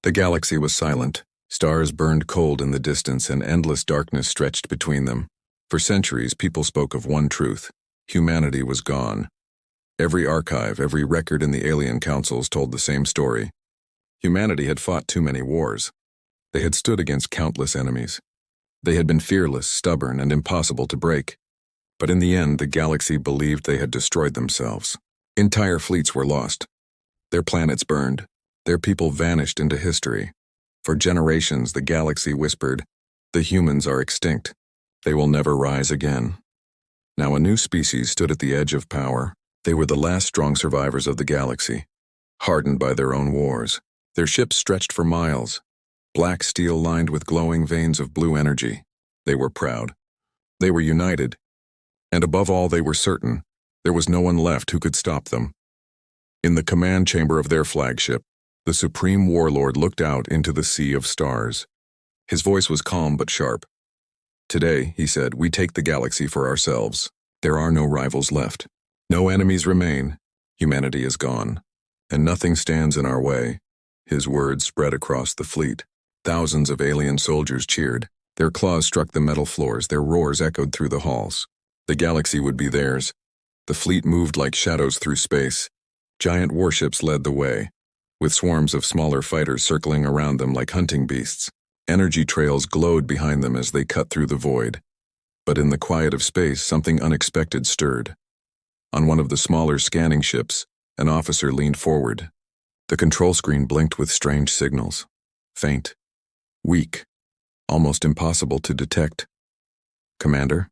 The galaxy was silent. Stars burned cold in the distance and endless darkness stretched between them. For centuries, people spoke of one truth: humanity was gone. Every archive, every record in the alien councils told the same story. Humanity had fought too many wars. They had stood against countless enemies. They had been fearless, stubborn, and impossible to break. But in the end, the galaxy believed they had destroyed themselves. Entire fleets were lost. Their planets burned. Their people vanished into history. For generations, the galaxy whispered, "The humans are extinct. They will never rise again." Now a new species stood at the edge of power. They were the last strong survivors of the galaxy, hardened by their own wars. Their ships stretched for miles, black steel lined with glowing veins of blue energy. They were proud. They were united. And above all, they were certain there was no one left who could stop them. In the command chamber of their flagship, the Supreme Warlord looked out into the sea of stars. His voice was calm but sharp. "Today," he said, "we take the galaxy for ourselves. There are no rivals left. No enemies remain. Humanity is gone. And nothing stands in our way." His words spread across the fleet. Thousands of alien soldiers cheered. Their claws struck the metal floors. Their roars echoed through the halls. The galaxy would be theirs. The fleet moved like shadows through space. Giant warships led the way, with swarms of smaller fighters circling around them like hunting beasts. Energy trails glowed behind them as they cut through the void. But in the quiet of space, something unexpected stirred. On one of the smaller scanning ships, an officer leaned forward. The control screen blinked with strange signals. Faint, weak, almost impossible to detect. "Commander,"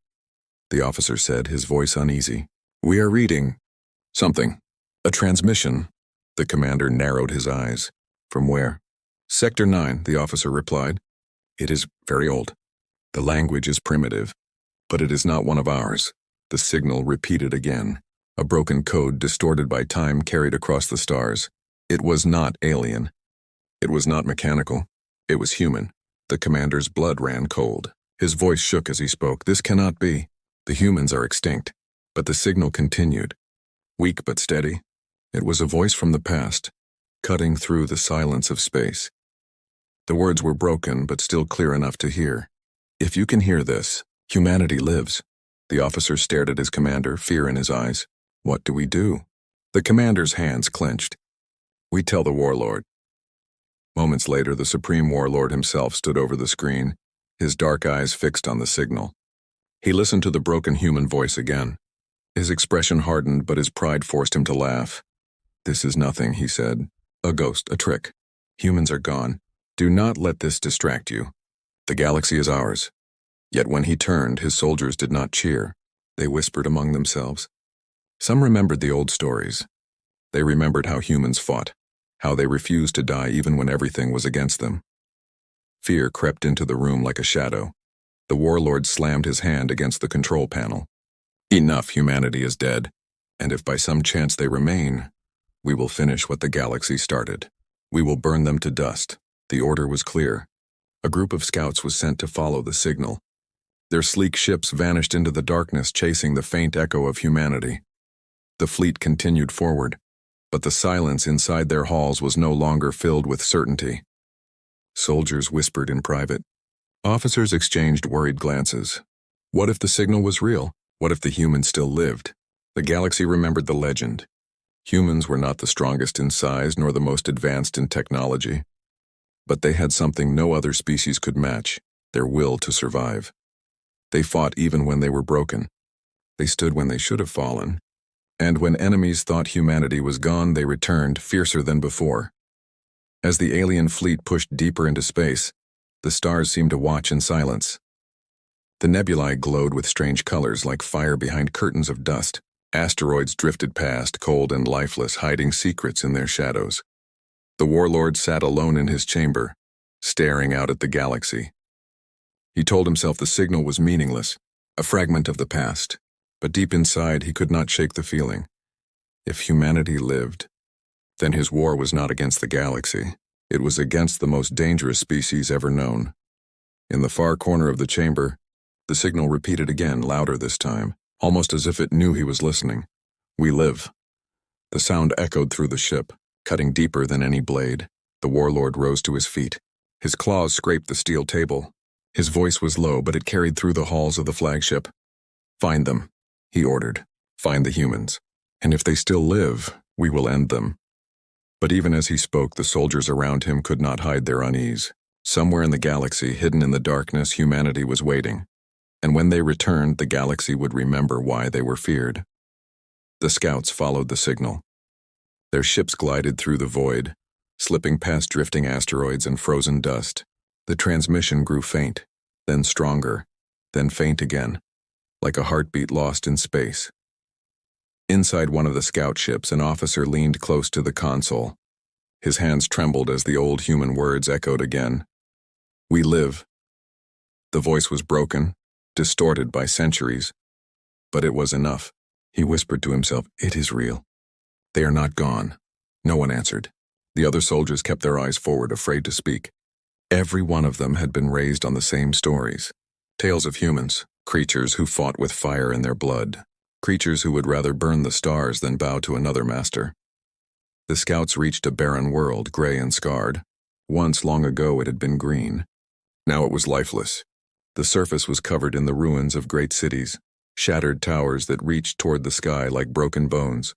the officer said, his voice uneasy. "We are reading something. A transmission." The commander narrowed his eyes. "From where?" "Sector 9, the officer replied. "It is very old. The language is primitive, but it is not one of ours." The signal repeated again. A broken code distorted by time carried across the stars. It was not alien. It was not mechanical. It was human. The commander's blood ran cold. His voice shook as he spoke. "This cannot be. The humans are extinct." But the signal continued. Weak but steady. It was a voice from the past, cutting through the silence of space. The words were broken, but still clear enough to hear. "If you can hear this, humanity lives." The officer stared at his commander, fear in his eyes. "What do we do?" The commander's hands clenched. "We tell the warlord." Moments later, the Supreme Warlord himself stood over the screen, his dark eyes fixed on the signal. He listened to the broken human voice again. His expression hardened, but his pride forced him to laugh. "This is nothing," he said. "A ghost, a trick. Humans are gone. Do not let this distract you. The galaxy is ours." Yet when he turned, his soldiers did not cheer. They whispered among themselves. Some remembered the old stories. They remembered how humans fought, how they refused to die even when everything was against them. Fear crept into the room like a shadow. The warlord slammed his hand against the control panel. "Enough, humanity is dead. And if by some chance they remain, we will finish what the galaxy started. We will burn them to dust." The order was clear. A group of scouts was sent to follow the signal. Their sleek ships vanished into the darkness, chasing the faint echo of humanity. The fleet continued forward, but the silence inside their halls was no longer filled with certainty. Soldiers whispered in private. Officers exchanged worried glances. What if the signal was real? What if the humans still lived? The galaxy remembered the legend. Humans were not the strongest in size nor the most advanced in technology. But they had something no other species could match: their will to survive. They fought even when they were broken. They stood when they should have fallen. And when enemies thought humanity was gone, they returned, fiercer than before. As the alien fleet pushed deeper into space, the stars seemed to watch in silence. The nebulae glowed with strange colors like fire behind curtains of dust. Asteroids drifted past, cold and lifeless, hiding secrets in their shadows. The warlord sat alone in his chamber, staring out at the galaxy. He told himself the signal was meaningless, a fragment of the past, but deep inside he could not shake the feeling. If humanity lived, then his war was not against the galaxy. It was against the most dangerous species ever known. In the far corner of the chamber, the signal repeated again, louder this time, almost as if it knew he was listening. "We live." The sound echoed through the ship, cutting deeper than any blade. The warlord rose to his feet. His claws scraped the steel table. His voice was low, but it carried through the halls of the flagship. "Find them," he ordered. "Find the humans. And if they still live, we will end them." But even as he spoke, the soldiers around him could not hide their unease. Somewhere in the galaxy, hidden in the darkness, humanity was waiting. And when they returned, the galaxy would remember why they were feared. The scouts followed the signal. Their ships glided through the void, slipping past drifting asteroids and frozen dust. The transmission grew faint, then stronger, then faint again, like a heartbeat lost in space. Inside one of the scout ships, an officer leaned close to the console. His hands trembled as the old human words echoed again. "We live." The voice was broken, distorted by centuries. But it was enough. He whispered to himself, "It is real. They are not gone." No one answered. The other soldiers kept their eyes forward, afraid to speak. Every one of them had been raised on the same stories. Tales of humans, creatures who fought with fire in their blood, creatures who would rather burn the stars than bow to another master. The scouts reached a barren world, gray and scarred. Once, long ago, it had been green. Now it was lifeless. The surface was covered in the ruins of great cities, shattered towers that reached toward the sky like broken bones.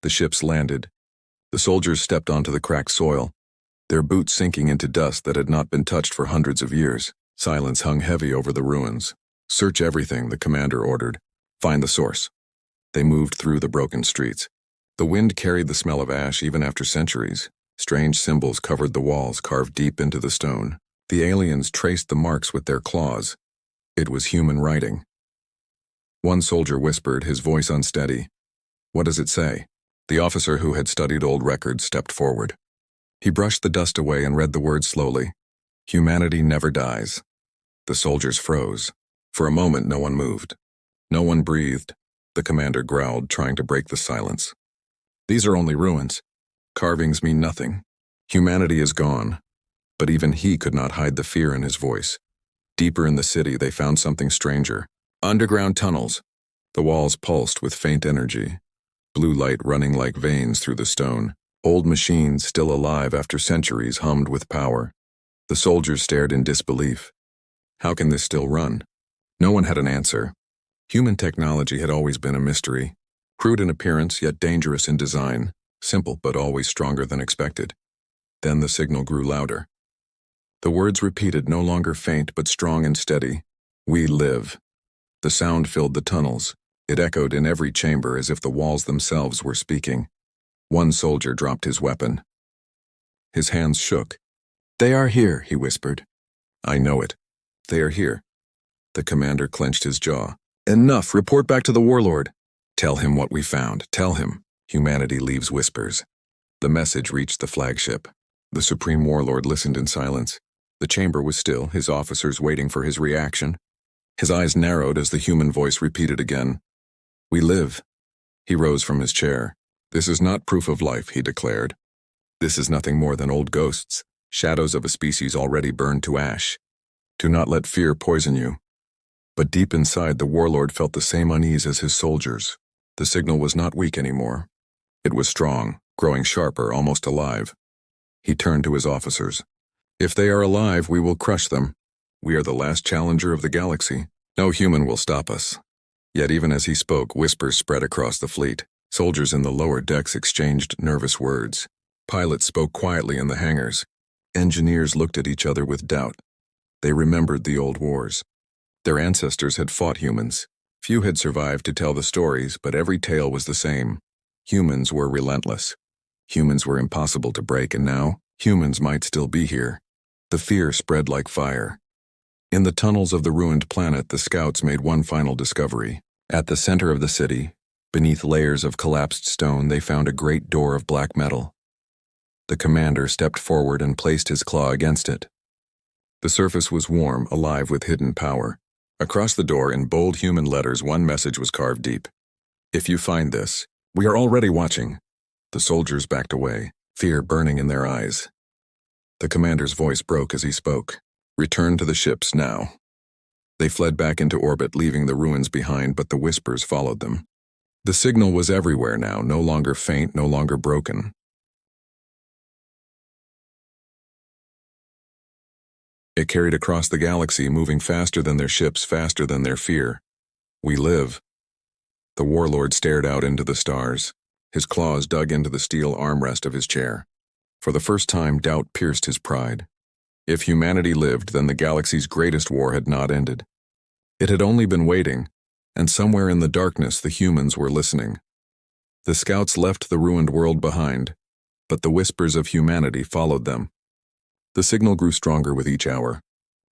The ships landed. The soldiers stepped onto the cracked soil, their boots sinking into dust that had not been touched for hundreds of years. Silence hung heavy over the ruins. "Search everything," the commander ordered. "Find the source." They moved through the broken streets. The wind carried the smell of ash even after centuries. Strange symbols covered the walls, carved deep into the stone. The aliens traced the marks with their claws. It was human writing. One soldier whispered, his voice unsteady. "What does it say?" The officer who had studied old records stepped forward. He brushed the dust away and read the words slowly. "Humanity never dies." The soldiers froze. For a moment, no one moved. No one breathed. The commander growled, trying to break the silence. "These are only ruins. Carvings mean nothing. Humanity is gone." But even he could not hide the fear in his voice. Deeper in the city, they found something stranger. Underground tunnels. The walls pulsed with faint energy. Blue light running like veins through the stone. Old machines, still alive after centuries, hummed with power. The soldiers stared in disbelief. How can this still run? No one had an answer. Human technology had always been a mystery. Crude in appearance, yet dangerous in design. Simple, but always stronger than expected. Then the signal grew louder. The words repeated, no longer faint, but strong and steady. "We live." The sound filled the tunnels. It echoed in every chamber as if the walls themselves were speaking. One soldier dropped his weapon. His hands shook. "They are here," he whispered. "I know it. They are here." The commander clenched his jaw. "Enough! Report back to the warlord." "Tell him what we found. Tell him. Humanity leaves whispers." The message reached the flagship. The supreme warlord listened in silence. The chamber was still, his officers waiting for his reaction. His eyes narrowed as the human voice repeated again. "We live." He rose from his chair. "This is not proof of life," he declared. "This is nothing more than old ghosts, shadows of a species already burned to ash. Do not let fear poison you." But deep inside, the warlord felt the same unease as his soldiers. The signal was not weak anymore. It was strong, growing sharper, almost alive. He turned to his officers. "If they are alive, we will crush them. We are the last challenger of the galaxy. No human will stop us." Yet even as he spoke, whispers spread across the fleet. Soldiers in the lower decks exchanged nervous words. Pilots spoke quietly in the hangars. Engineers looked at each other with doubt. They remembered the old wars. Their ancestors had fought humans. Few had survived to tell the stories, but every tale was the same. Humans were relentless. Humans were impossible to break, and now, humans might still be here. The fear spread like fire. In the tunnels of the ruined planet, the scouts made one final discovery. At the center of the city, beneath layers of collapsed stone, they found a great door of black metal. The commander stepped forward and placed his claw against it. The surface was warm, alive with hidden power. Across the door, in bold human letters, one message was carved deep. "If you find this, we are already watching." The soldiers backed away, fear burning in their eyes. The commander's voice broke as he spoke. "Return to the ships now." They fled back into orbit, leaving the ruins behind, but the whispers followed them. The signal was everywhere now, no longer faint, no longer broken. It carried across the galaxy, moving faster than their ships, faster than their fear. We live. The warlord stared out into the stars. His claws dug into the steel armrest of his chair. For the first time, doubt pierced his pride. If humanity lived, then the galaxy's greatest war had not ended. It had only been waiting, and somewhere in the darkness the humans were listening. The scouts left the ruined world behind, but the whispers of humanity followed them. The signal grew stronger with each hour.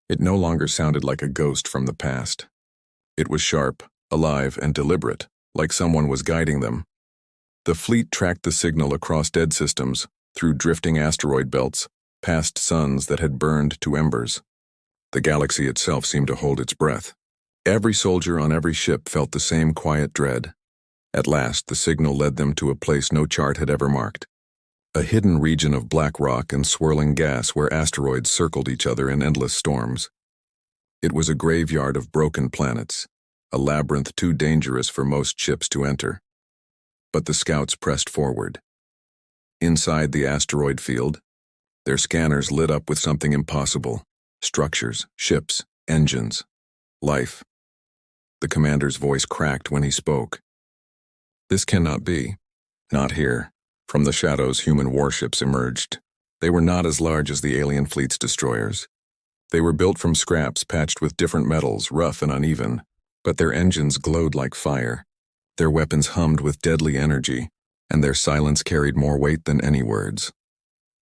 It no longer sounded like a ghost from the past. It was sharp, alive, and deliberate, like someone was guiding them. The fleet tracked the signal across dead systems, through drifting asteroid belts, past suns that had burned to embers. The galaxy itself seemed to hold its breath. Every soldier on every ship felt the same quiet dread. At last, the signal led them to a place no chart had ever marked. A hidden region of black rock and swirling gas where asteroids circled each other in endless storms. It was a graveyard of broken planets, a labyrinth too dangerous for most ships to enter. But the scouts pressed forward. Inside the asteroid field, their scanners lit up with something impossible. Structures, ships, engines, life. The commander's voice cracked when he spoke. This cannot be. Not here. From the shadows, human warships emerged. They were not as large as the alien fleet's destroyers. They were built from scraps patched with different metals, rough and uneven, but their engines glowed like fire. Their weapons hummed with deadly energy, and their silence carried more weight than any words.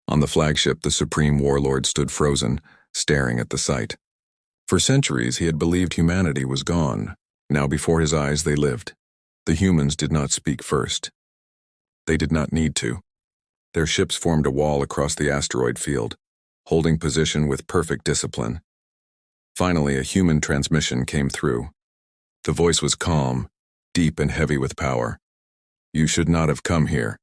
On the flagship, the supreme warlord stood frozen, staring at the sight. For centuries, he had believed humanity was gone. Now before his eyes, they lived. The humans did not speak first. They did not need to. Their ships formed a wall across the asteroid field, holding position with perfect discipline. Finally, a human transmission came through. The voice was calm, deep and heavy with power. You should not have come here.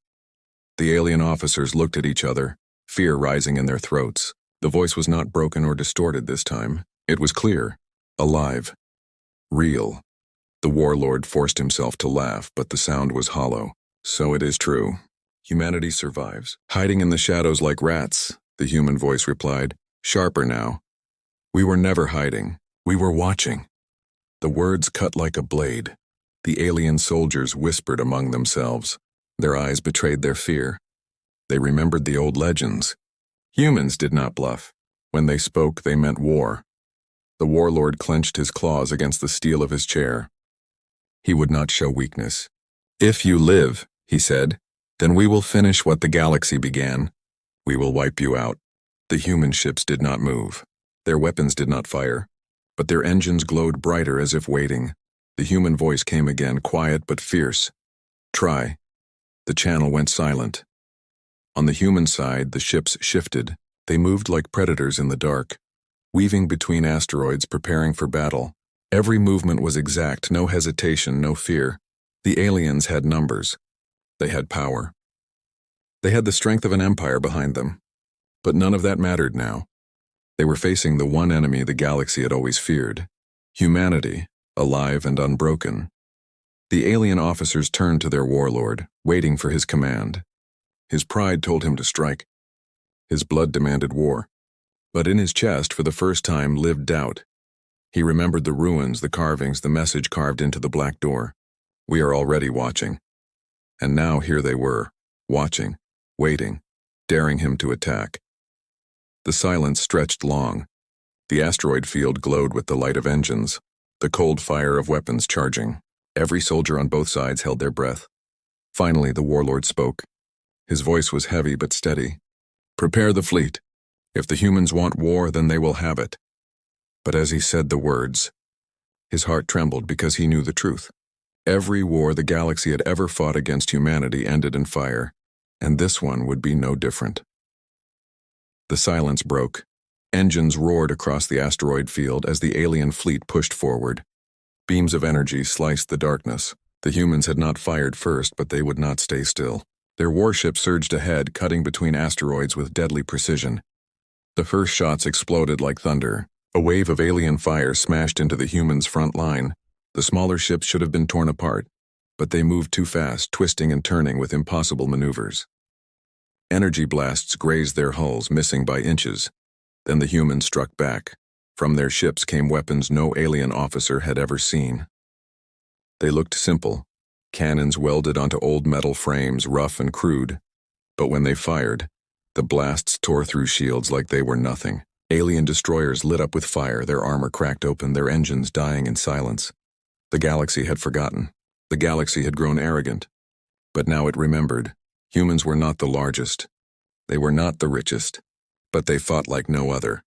The alien officers looked at each other, fear rising in their throats. The voice was not broken or distorted this time. It was clear, alive, real. The warlord forced himself to laugh, but the sound was hollow. So it is true. Humanity survives. Hiding in the shadows like rats, the human voice replied, sharper now. We were never hiding. We were watching. The words cut like a blade. The alien soldiers whispered among themselves. Their eyes betrayed their fear. They remembered the old legends. Humans did not bluff. When they spoke, they meant war. The warlord clenched his claws against the steel of his chair. He would not show weakness. If you live, he said, then we will finish what the galaxy began. We will wipe you out. The human ships did not move. Their weapons did not fire, but their engines glowed brighter as if waiting. The human voice came again, quiet but fierce. Try. The channel went silent. On the human side, the ships shifted. They moved like predators in the dark, weaving between asteroids, preparing for battle. Every movement was exact, no hesitation, no fear. The aliens had numbers. They had power. They had the strength of an empire behind them. But none of that mattered now. They were facing the one enemy the galaxy had always feared. Humanity, alive and unbroken. The alien officers turned to their warlord, waiting for his command. His pride told him to strike. His blood demanded war. But in his chest, for the first time, lived doubt. He remembered the ruins, the carvings, the message carved into the black door. We are already watching. And now here they were, watching, waiting, daring him to attack. The silence stretched long. The asteroid field glowed with the light of engines, the cold fire of weapons charging. Every soldier on both sides held their breath. Finally, the warlord spoke. His voice was heavy but steady. Prepare the fleet. If the humans want war, then they will have it. But as he said the words, his heart trembled because he knew the truth. Every war the galaxy had ever fought against humanity ended in fire, and this one would be no different. The silence broke. Engines roared across the asteroid field as the alien fleet pushed forward. Beams of energy sliced the darkness. The humans had not fired first, but they would not stay still. Their warship surged ahead, cutting between asteroids with deadly precision. The first shots exploded like thunder. A wave of alien fire smashed into the humans' front line. The smaller ships should have been torn apart, but they moved too fast, twisting and turning with impossible maneuvers. Energy blasts grazed their hulls, missing by inches. Then the humans struck back. From their ships came weapons no alien officer had ever seen. They looked simple, cannons welded onto old metal frames, rough and crude. But when they fired, the blasts tore through shields like they were nothing. Alien destroyers lit up with fire, their armor cracked open, their engines dying in silence. The galaxy had forgotten. The galaxy had grown arrogant. But now it remembered. Humans were not the largest. They were not the richest. But they fought like no other.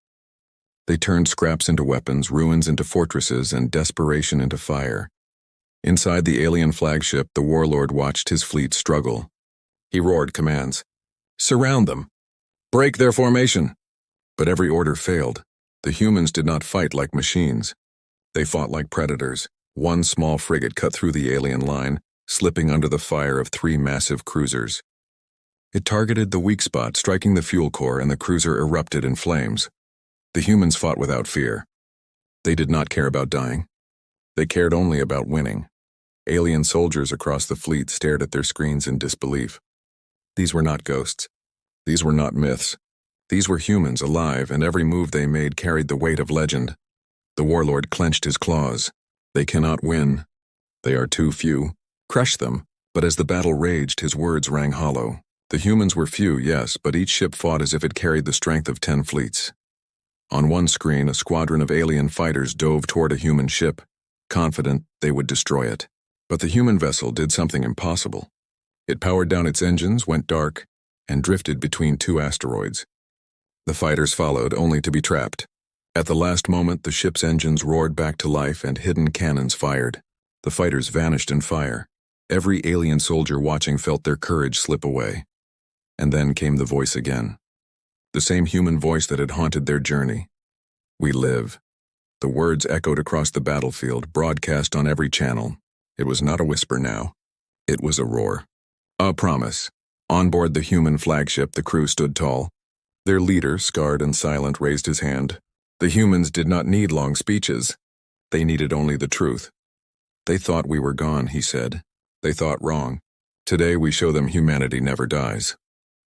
They turned scraps into weapons, ruins into fortresses, and desperation into fire. Inside the alien flagship, the warlord watched his fleet struggle. He roared commands. Surround them! Break their formation! But every order failed. The humans did not fight like machines. They fought like predators. One small frigate cut through the alien line, slipping under the fire of 3 massive cruisers. It targeted the weak spot, striking the fuel core, and the cruiser erupted in flames. The humans fought without fear. They did not care about dying. They cared only about winning. Alien soldiers across the fleet stared at their screens in disbelief. These were not ghosts. These were not myths. These were humans, alive, and every move they made carried the weight of legend. The warlord clenched his claws. They cannot win. They are too few. Crush them. But as the battle raged, his words rang hollow. The humans were few, yes, but each ship fought as if it carried the strength of 10 fleets. On one screen, a squadron of alien fighters dove toward a human ship, confident they would destroy it. But the human vessel did something impossible. It powered down its engines, went dark, and drifted between 2 asteroids. The fighters followed, only to be trapped. At the last moment, the ship's engines roared back to life and hidden cannons fired. The fighters vanished in fire. Every alien soldier watching felt their courage slip away. And then came the voice again. The same human voice that had haunted their journey. We live. The words echoed across the battlefield, broadcast on every channel. It was not a whisper now. It was a roar. A promise. On board the human flagship, the crew stood tall. Their leader, scarred and silent, raised his hand. The humans did not need long speeches. They needed only the truth. They thought we were gone, he said. They thought wrong. Today we show them humanity never dies.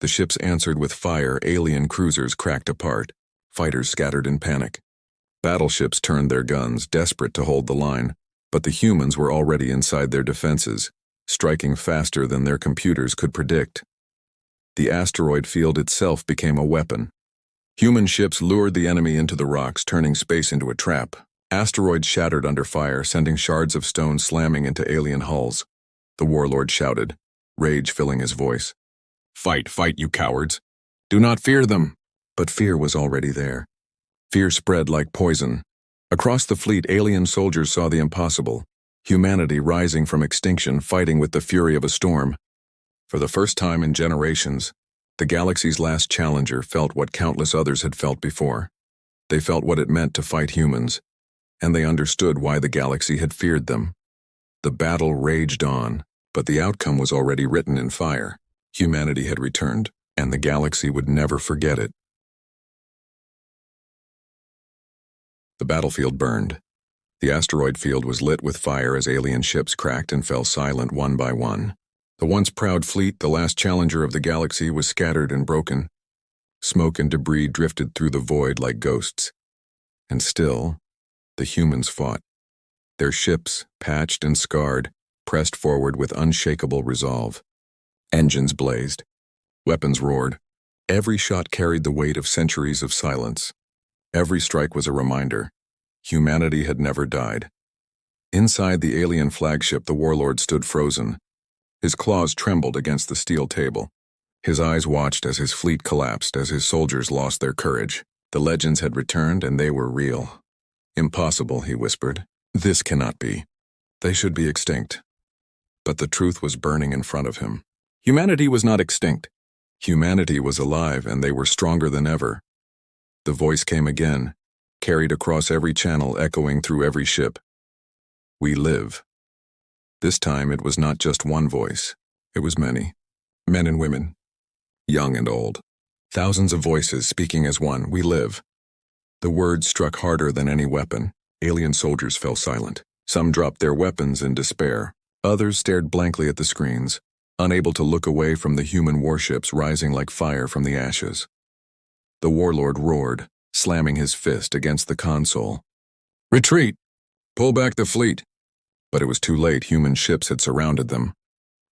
The ships answered with fire, alien cruisers cracked apart. Fighters scattered in panic. Battleships turned their guns, desperate to hold the line. But the humans were already inside their defenses, striking faster than their computers could predict. The asteroid field itself became a weapon. Human ships lured the enemy into the rocks, turning space into a trap. Asteroids shattered under fire, sending shards of stone slamming into alien hulls. The warlord shouted, rage filling his voice. Fight, fight, you cowards! Do not fear them! But fear was already there. Fear spread like poison. Across the fleet, alien soldiers saw the impossible. Humanity rising from extinction, fighting with the fury of a storm. For the first time in generations, the galaxy's last challenger felt what countless others had felt before. They felt what it meant to fight humans, and they understood why the galaxy had feared them. The battle raged on, but the outcome was already written in fire. Humanity had returned, and the galaxy would never forget it. The battlefield burned. The asteroid field was lit with fire as alien ships cracked and fell silent one by one. The once proud fleet, the last challenger of the galaxy, was scattered and broken. Smoke and debris drifted through the void like ghosts. And still, the humans fought. Their ships, patched and scarred, pressed forward with unshakable resolve. Engines blazed. Weapons roared. Every shot carried the weight of centuries of silence. Every strike was a reminder. Humanity had never died. Inside the alien flagship, the warlord stood frozen. His claws trembled against the steel table. His eyes watched as his fleet collapsed, as his soldiers lost their courage. The legends had returned, and they were real. Impossible, he whispered. This cannot be. They should be extinct. But the truth was burning in front of him. Humanity was not extinct. Humanity was alive, and they were stronger than ever. The voice came again, carried across every channel, echoing through every ship. We live. This time it was not just one voice. It was many. Men and women. Young and old. Thousands of voices speaking as one. We live. The words struck harder than any weapon. Alien soldiers fell silent. Some dropped their weapons in despair. Others stared blankly at the screens, unable to look away from the human warships rising like fire from the ashes. The warlord roared, slamming his fist against the console. "Retreat! Pull back the fleet!" But it was too late. Human ships had surrounded them.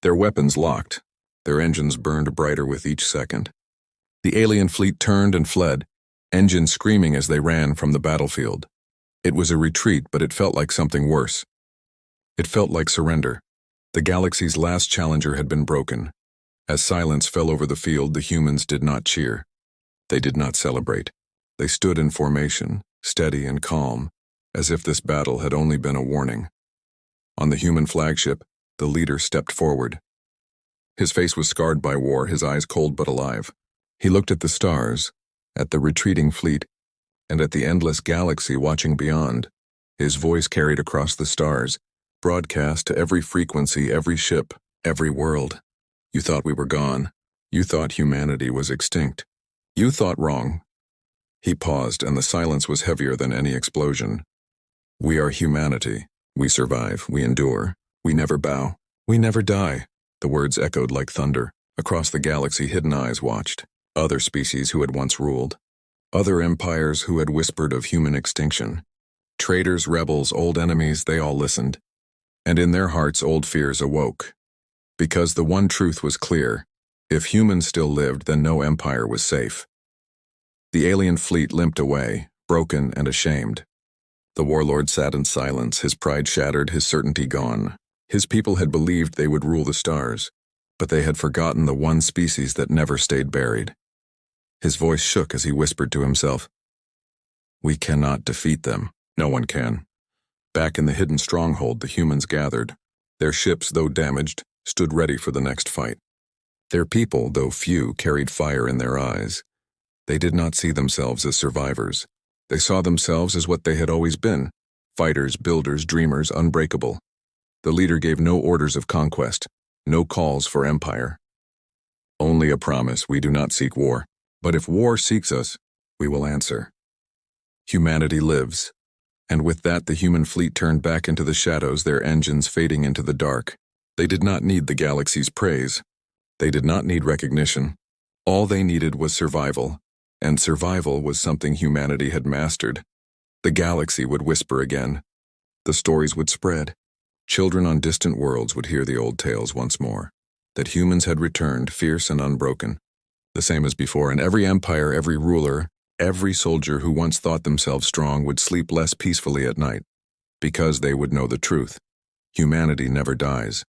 Their weapons locked. Their engines burned brighter with each second. The alien fleet turned and fled, engines screaming as they ran from the battlefield. It was a retreat, but it felt like something worse. It felt like surrender. The galaxy's last challenger had been broken. As silence fell over the field, the humans did not cheer. They did not celebrate. They stood in formation, steady and calm, as if this battle had only been a warning. On the human flagship, the leader stepped forward. His face was scarred by war, his eyes cold but alive. He looked at the stars, at the retreating fleet, and at the endless galaxy watching beyond. His voice carried across the stars, broadcast to every frequency, every ship, every world. "You thought we were gone. You thought humanity was extinct. You thought wrong." He paused, and the silence was heavier than any explosion. "We are humanity. We survive. We endure. We never bow. We never die." The words echoed like thunder. Across the galaxy, hidden eyes watched. Other species who had once ruled. Other empires who had whispered of human extinction. Traitors, rebels, old enemies, they all listened. And in their hearts, old fears awoke. Because the one truth was clear: if humans still lived, then no empire was safe. The alien fleet limped away, broken and ashamed. The warlord sat in silence, his pride shattered, his certainty gone. His people had believed they would rule the stars, but they had forgotten the one species that never stayed buried. His voice shook as he whispered to himself, "We cannot defeat them. No one can." Back in the hidden stronghold, the humans gathered. Their ships, though damaged, stood ready for the next fight. Their people, though few, carried fire in their eyes. They did not see themselves as survivors. They saw themselves as what they had always been: fighters, builders, dreamers, unbreakable. The leader gave no orders of conquest, no calls for empire. Only a promise: we do not seek war. But if war seeks us, we will answer. Humanity lives. And with that, the human fleet turned back into the shadows, their engines fading into the dark. They did not need the galaxy's praise. They did not need recognition. All they needed was survival, and survival was something humanity had mastered. The galaxy would whisper again. The stories would spread. Children on distant worlds would hear the old tales once more, that humans had returned, fierce and unbroken, the same as before, and every empire, every ruler, every soldier who once thought themselves strong would sleep less peacefully at night, because they would know the truth. Humanity never dies.